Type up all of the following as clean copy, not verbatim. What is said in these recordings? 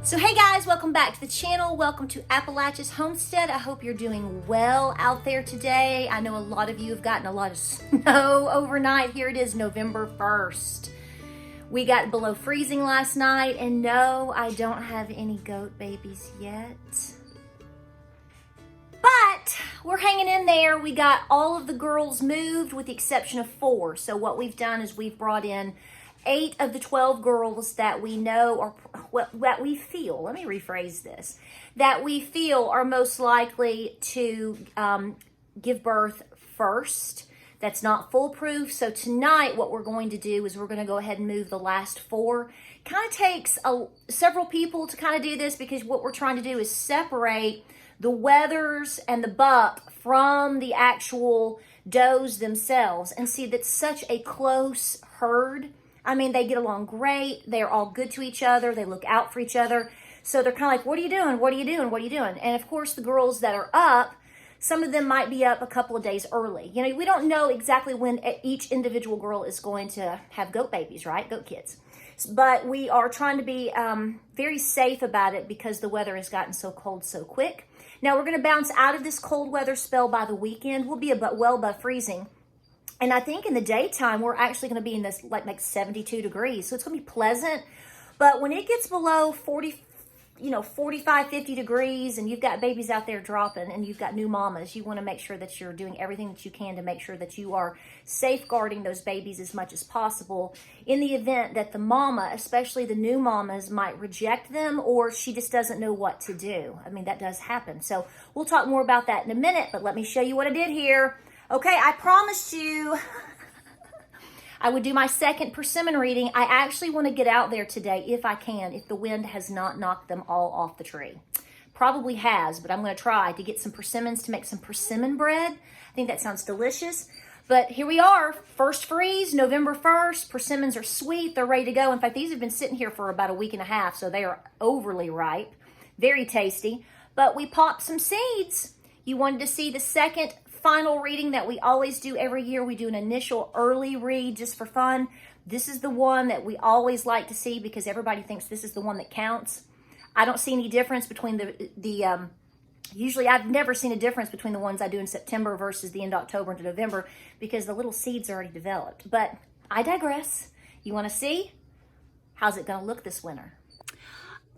So hey guys, welcome back to the channel. Welcome to Appalachia's Homestead. I hope you're doing well out there today. I know a lot of you have gotten a lot of snow overnight. Here it is, November 1st. We got below freezing last night, and no, I don't have any goat babies yet. But we're hanging in there. We got all of the girls moved with the exception of 4. So what we've done is we've brought in 8 of the 12 girls that we know are, that we feel, let me rephrase this, that we feel are most likely to give birth first. That's not foolproof. So tonight what we're going to do is we're going to go ahead and move the last 4. Kind of takes several people to kind of do this because what we're trying to do is separate the wethers and the buck from the actual does themselves. And see, that's such a close herd. I mean, they get along great. They're all good to each other. They look out for each other. So they're kind of like, what are you doing? What are you doing? What are you doing? And of course, the girls that are up, some of them might be up a couple of days early. You know, we don't know exactly when each individual girl is going to have goat babies, right? Goat kids. But we are trying to be very safe about it because the weather has gotten so cold so quick. Now, we're going to bounce out of this cold weather spell by the weekend. We'll be well above freezing. And I think in the daytime, we're actually going to be in this like 72 degrees. So it's going to be pleasant. But when it gets below 40, 45, 50 degrees and you've got babies out there dropping and you've got new mamas, you want to make sure that you're doing everything that you can to make sure that you are safeguarding those babies as much as possible in the event that the mama, especially the new mamas, might reject them or she just doesn't know what to do. I mean, that does happen. So we'll talk more about that in a minute, but let me show you what I did here. Okay, I promised you I would do my second persimmon reading. I actually want to get out there today if I can, if the wind has not knocked them all off the tree. Probably has, but I'm going to try to get some persimmons to make some persimmon bread. I think that sounds delicious. But here we are, first freeze, November 1st. Persimmons are sweet, they're ready to go. In fact, these have been sitting here for about a week and a half, so they are overly ripe, very tasty. But we popped some seeds. You wanted to see the second final reading that we always do every year. We do an initial early read just for fun. This is the one that we always like to see because everybody thinks this is the one that counts. I don't see any difference between usually I've never seen a difference between the ones I do in September versus the end of October into November because the little seeds are already developed. But I digress. You want to see? How's it going to look this winter?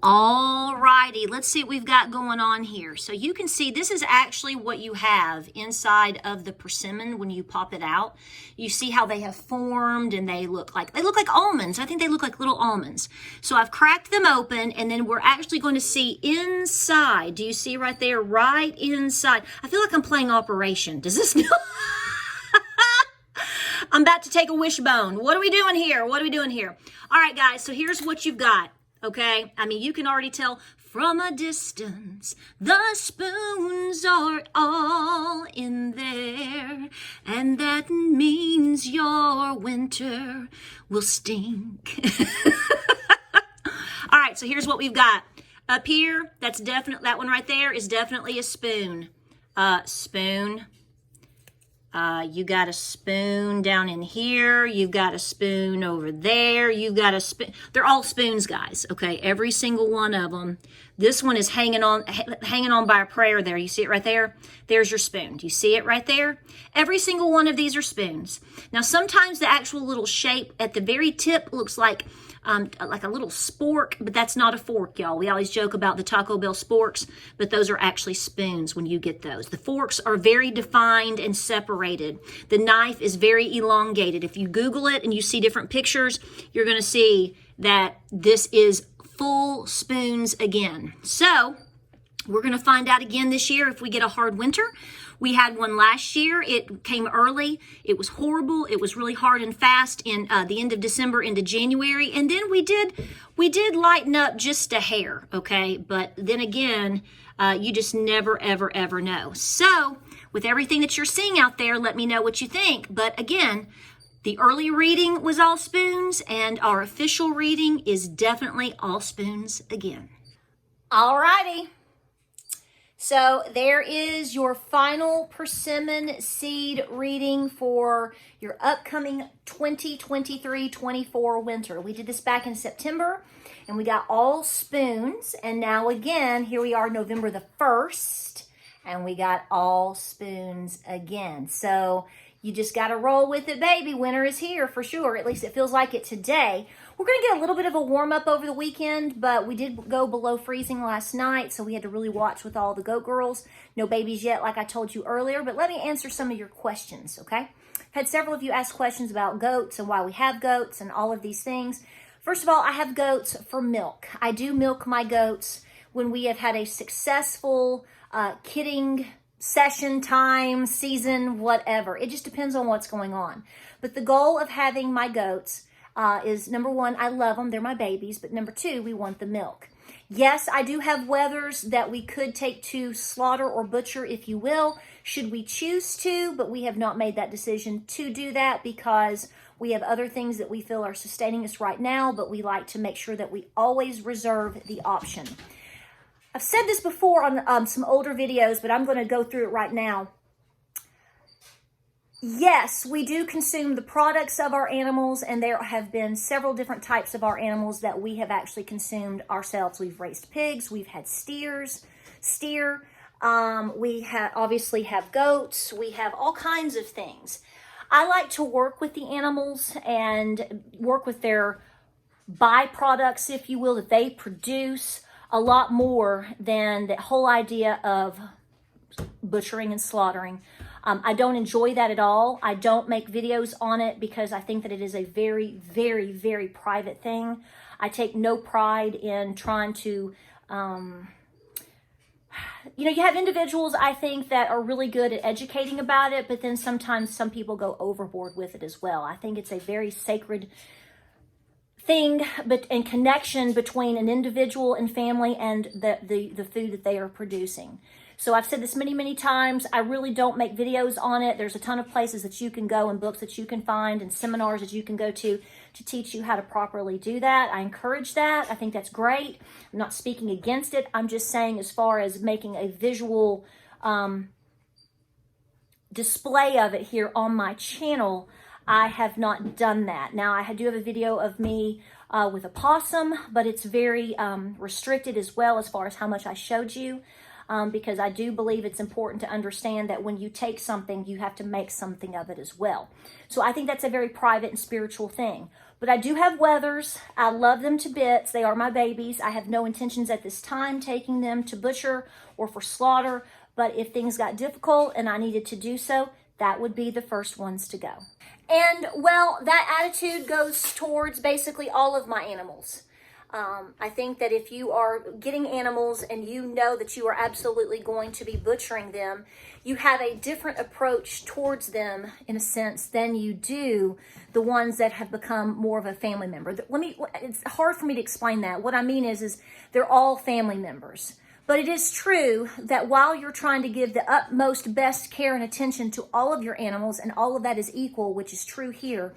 All righty, let's see what we've got going on here. So you can see this is actually what you have inside of the persimmon when you pop it out. You see how they have formed and they look like almonds. I think they look like little almonds. So I've cracked them open and then we're actually going to see inside. Do you see right there, right inside? I feel like I'm playing Operation. Does this I'm about to take a wishbone. What are we doing here? What are we doing here? All right, guys, so here's what you've got. Okay, I mean, you can already tell from a distance, the spoons are all in there, and that means your winter will stink. All right, so here's what we've got. Up here, that one right there is definitely a spoon. Spoon. You got a spoon down in here. You've got a spoon over there. You've got a spoon. They're all spoons, guys. Okay, every single one of them. This one is hanging on by a prayer there. You see it right there? There's your spoon. Do you see it right there? Every single one of these are spoons. Now, sometimes the actual little shape at the very tip looks like a little spork, but that's not a fork, y'all. We always joke about the Taco Bell sporks, but those are actually spoons when you get those. The forks are very defined and separated. The knife is very elongated. If you Google it and you see different pictures, you're going to see that this is full spoons again. So we're going to find out again this year if we get a hard winter. We had one last year. It came early. It was horrible. It was really hard and fast in the end of December into January. And then we did lighten up just a hair, okay? But then again, you just never, ever, ever know. So with everything that you're seeing out there, let me know what you think. But again, the early reading was all spoons, and our official reading is definitely all spoons again. All righty. So there is your final persimmon seed reading for your upcoming 2023-24 winter. We did this back in September and we got all spoons. And now again, here we are November the 1st and we got all spoons again. So you just got to roll with it, baby. Winter is here for sure. At least it feels like it today. We're going to get a little bit of a warm up over the weekend, but we did go below freezing last night, so we had to really watch with all the goat girls. No babies yet, like I told you earlier, but let me answer some of your questions, okay? I've had several of you ask questions about goats and why we have goats and all of these things. First of all, I have goats for milk. I do milk my goats when we have had a successful kidding session, time, season, whatever. It just depends on what's going on. But the goal of having my goats is, number one, I love them. They're my babies. But number two, we want the milk. Yes, I do have wethers that we could take to slaughter or butcher, if you will, should we choose to, but we have not made that decision to do that because we have other things that we feel are sustaining us right now, but we like to make sure that we always reserve the option. I've said this before on some older videos, but I'm going to go through it right now. Yes, we do consume the products of our animals, and there have been several different types of our animals that we have actually consumed ourselves. We've raised pigs, we've had steer, we obviously have goats, we have all kinds of things. I like to work with the animals and work with their byproducts, if you will, that they produce a lot more than the whole idea of butchering and slaughtering. I don't enjoy that at all. I don't make videos on it because I think that it is a very, very, very private thing. I take no pride in trying to, you have individuals, I think, that are really good at educating about it, but then sometimes some people go overboard with it as well. I think it's a very sacred thing and connection between an individual and family and the food that they are producing. So I've said this many, many times. I really don't make videos on it. There's a ton of places that you can go and books that you can find and seminars that you can go to teach you how to properly do that. I encourage that. I think that's great. I'm not speaking against it. I'm just saying as far as making a visual display of it here on my channel, I have not done that. Now, I do have a video of me with a possum, but it's very restricted as well as far as how much I showed you. Because I do believe it's important to understand that when you take something, you have to make something of it as well. So I think that's a very private and spiritual thing. But I do have wethers. I love them to bits. They are my babies. I have no intentions at this time taking them to butcher or for slaughter. But if things got difficult and I needed to do so, that would be the first ones to go. And, well, that attitude goes towards basically all of my animals. I think that if you are getting animals and you know that you are absolutely going to be butchering them, you have a different approach towards them, in a sense, than you do the ones that have become more of a family member. It's hard for me to explain that. What I mean is they're all family members. But it is true that while you're trying to give the utmost best care and attention to all of your animals, and all of that is equal, which is true here,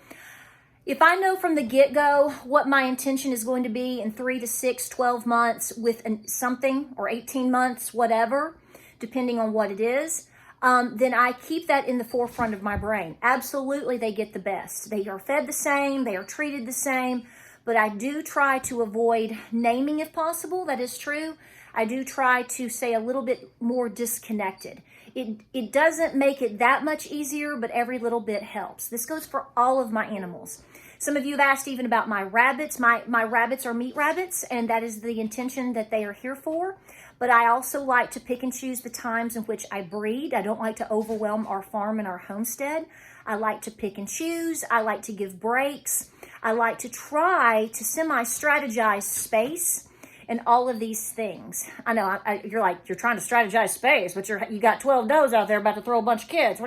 if I know from the get-go what my intention is going to be in 3 to 6, 12 months with something, or 18 months, whatever, depending on what it is, then I keep that in the forefront of my brain. Absolutely, they get the best. They are fed the same, they are treated the same, but I do try to avoid naming if possible. That is true. I do try to say a little bit more disconnected. It doesn't make it that much easier, but every little bit helps. This goes for all of my animals. Some of you have asked even about my rabbits. My rabbits are meat rabbits, and that is the intention that they are here for. But I also like to pick and choose the times in which I breed. I don't like to overwhelm our farm and our homestead. I like to pick and choose. I like to give breaks. I like to try to semi-strategize space and all of these things. I know you're trying to strategize space, but you got 12 does out there about to throw a bunch of kids.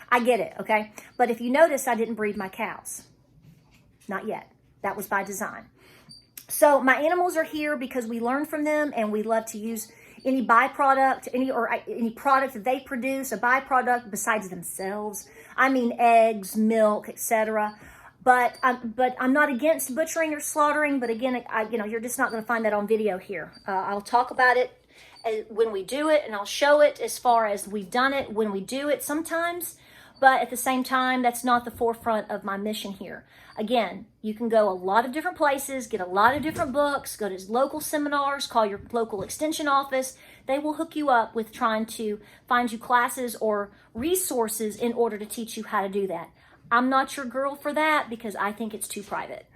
I get it, okay? But if you notice, I didn't breed my cows. Not yet. That was by design. So my animals are here because we learn from them, and we love to use any byproduct, any product that they produce, a byproduct besides themselves. I mean eggs, milk, etc. But I'm not against butchering or slaughtering. But again, you're just not going to find that on video here. I'll talk about it when we do it, and I'll show it as far as we've done it when we do it sometimes. But at the same time, that's not the forefront of my mission here. Again, you can go a lot of different places, get a lot of different books, go to local seminars, call your local extension office. They will hook you up with trying to find you classes or resources in order to teach you how to do that. I'm not your girl for that because I think it's too private.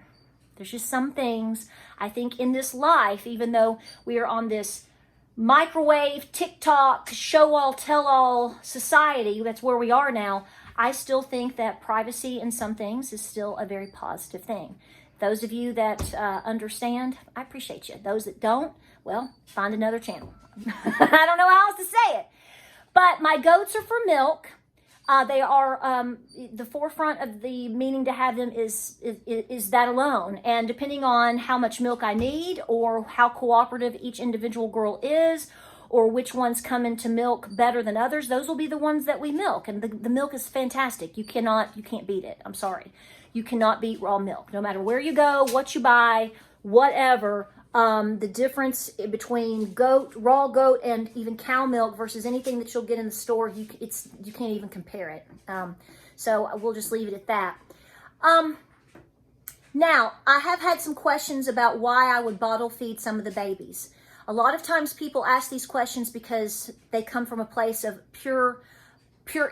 There's just some things I think in this life, even though we are on this microwave, TikTok, show all, tell all society, that's where we are now, I still think that privacy in some things is still a very positive thing. Those of you that understand, I appreciate you. Those that don't, well, find another channel. I don't know how else to say it. But my goats are for milk. They are, the forefront of the meaning to have them is that alone. And depending on how much milk I need or how cooperative each individual girl is or which ones come into milk better than others, those will be the ones that we milk. And the milk is fantastic. You can't beat it. I'm sorry. You cannot beat raw milk. No matter where you go, what you buy, whatever. The difference between raw goat and even cow milk versus anything that you'll get in the store, you can't even compare it. So we'll just leave it at that. Now, I have had some questions about why I would bottle feed some of the babies. A lot of times people ask these questions because they come from a place of pure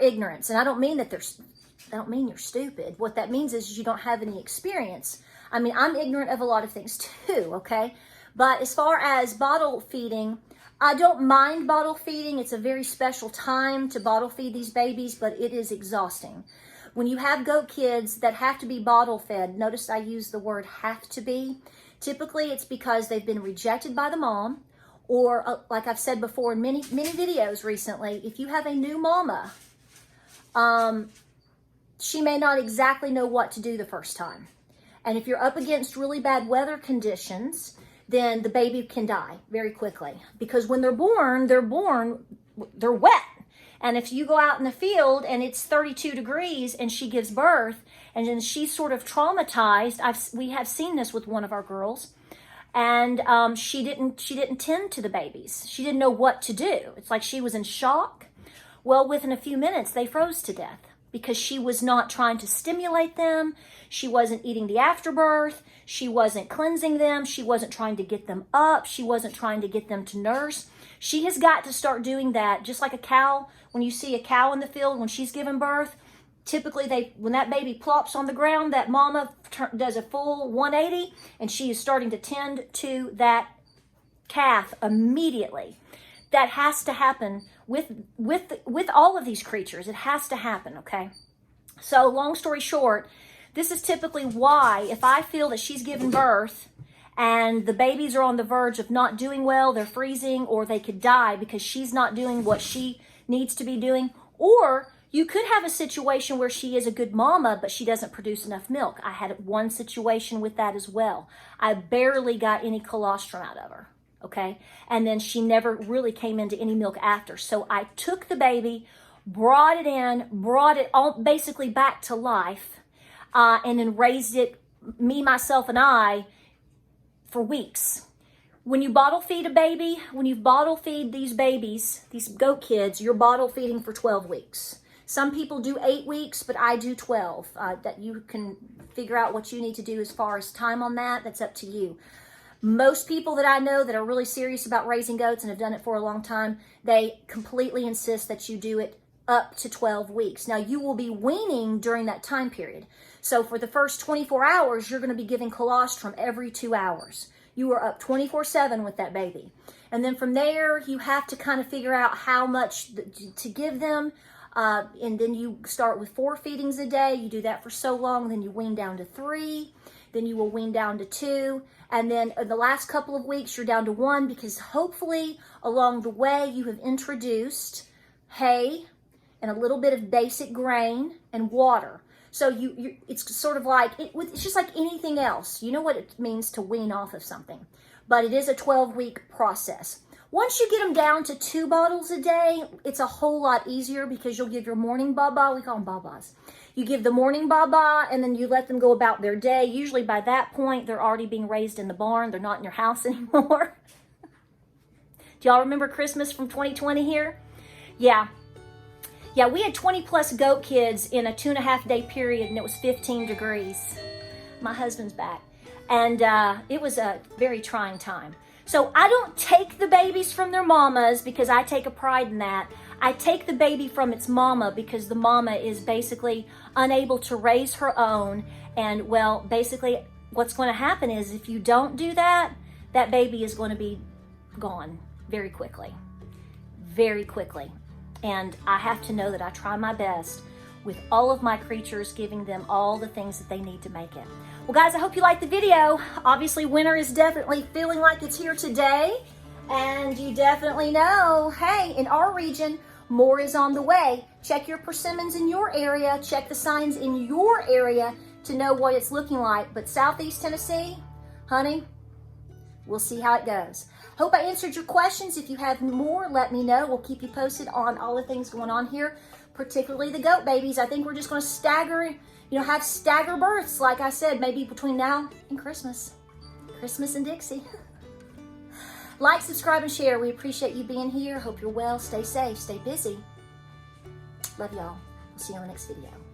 ignorance. And I don't mean you're stupid. What that means is you don't have any experience. I mean, I'm ignorant of a lot of things too, okay? But as far as bottle feeding, I don't mind bottle feeding. It's a very special time to bottle feed these babies, but it is exhausting. When you have goat kids that have to be bottle fed, notice I use the word have to be. Typically, it's because they've been rejected by the mom, or like I've said before in many videos recently, if you have a new mama, she may not exactly know what to do the first time. And if you're up against really bad weather conditions, then the baby can die very quickly. Because when they're born, they're wet. And if you go out in the field and it's 32 degrees and she gives birth and then she's sort of traumatized, we have seen this with one of our girls, and she didn't tend to the babies. She didn't know what to do. It's like she was in shock. Well, within a few minutes, they froze to death because she was not trying to stimulate them. She wasn't eating the afterbirth. She wasn't cleansing them. She wasn't trying to get them up. She wasn't trying to get them to nurse. She has got to start doing that, just like a cow. When you see a cow in the field, when she's giving birth, typically when that baby plops on the ground, that mama does a full 180, and she is starting to tend to that calf immediately. That has to happen with all of these creatures. It has to happen, okay? So long story short, this is typically why if I feel that she's given birth and the babies are on the verge of not doing well, they're freezing, or they could die because she's not doing what she needs to be doing, or you could have a situation where she is a good mama, but she doesn't produce enough milk. I had one situation with that as well. I barely got any colostrum out of her. Okay, and then she never really came into any milk after. So I took the baby, brought it all basically back to life, and then raised it, me, myself, and I, for weeks. When you bottle feed a baby, when you bottle feed these babies, these goat kids, you're bottle feeding for 12 weeks. Some people do 8 weeks, but I do 12. That you can figure out what you need to do as far as time on that. That's up to you. Most people that I know that are really serious about raising goats and have done it for a long time, they completely insist that you do it up to 12 weeks. Now, you will be weaning during that time period. So for the first 24 hours, you're going to be giving colostrum every 2 hours. You are up 24/7 with that baby. And then from there, you have to kind of figure out how much to give them. And then you start with 4 feedings a day. You do that for so long, then you wean down to 3. Then you will wean down to 2. And then the last couple of weeks, you're down to 1, because hopefully along the way you have introduced hay and a little bit of basic grain and water. So it's sort of like, it's just like anything else. You know what it means to wean off of something. But it is a 12-week process. Once you get them down to 2 bottles a day, it's a whole lot easier because you'll give your morning baba. We call them babas. You give the morning baba, and then you let them go about their day. Usually by that point, they're already being raised in the barn. They're not in your house anymore. Do y'all remember Christmas from 2020 here? Yeah. Yeah, we had 20 plus goat kids in a 2.5 day period, and it was 15 degrees. My husband's back. And it was a very trying time. So I don't take the babies from their mamas because I take a pride in that. I take the baby from its mama because the mama is basically unable to raise her own. And well, basically what's going to happen is if you don't do that, that baby is going to be gone very quickly. Very quickly. And I have to know that I try my best with all of my creatures, giving them all the things that they need to make it. Well, guys, I hope you liked the video. Obviously, winter is definitely feeling like it's here today. And you definitely know, hey, in our region, more is on the way. Check your persimmons in your area. Check the signs in your area to know what it's looking like. But Southeast Tennessee, honey, we'll see how it goes. Hope I answered your questions. If you have more, let me know. We'll keep you posted on all the things going on here, particularly the goat babies. I think we're just going to stagger, have stagger births, like I said, maybe between now and Christmas. Christmas and Dixie. Like, subscribe, and share. We appreciate you being here. Hope you're well. Stay safe. Stay busy. Love y'all. We'll see you on the next video.